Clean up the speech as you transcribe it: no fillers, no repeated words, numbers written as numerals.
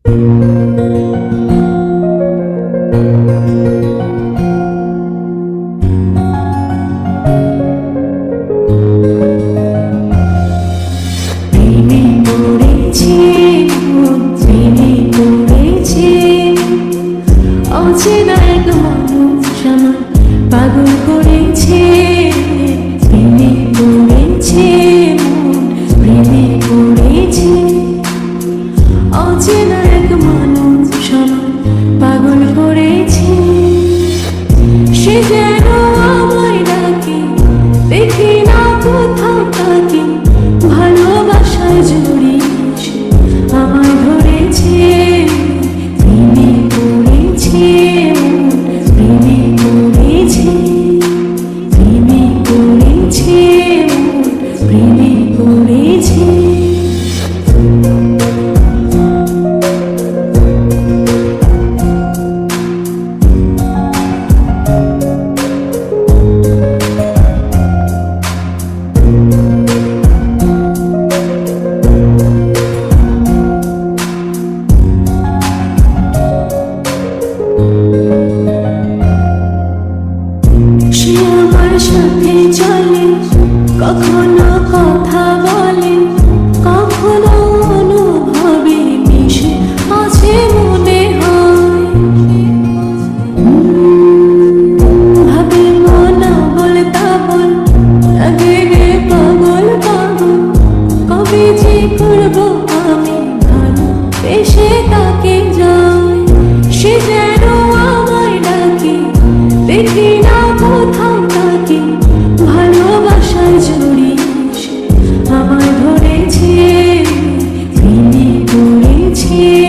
অচেনা এক মানুষ আমার পাগল করেছে, প্রেমে পড়েছে মন, প্রেমে পড়েছে। অচেনা এক মানুষ আমার পাগল করেছে, সে যেন আমায় ডাকে, দেখি না কোথাও তাকে, ভালোবাসায় জড়িয়েছে আমায় ধরেছে। প্রেমে পড়েছে প্রেমে পড়েছে, প্রেমে পড়েছে প্রেমে পড়েছে। সে আমার সাথে চলে, কখনো কথা বলে, কখনো অনুভবে মিশে আছে মনে হয়। ভাবে মনা বলে তা বল, লাগে রে পাগল পাগল, কবে যে করবো আমি ভালো বেশে তাকে যাই। সে যেন আমায় ডাকে, দেখি না কোথাও তাকে, ভালোবাসায় জড়িয়েছে আমায় ধরেছে। প্রেমে পড়েছে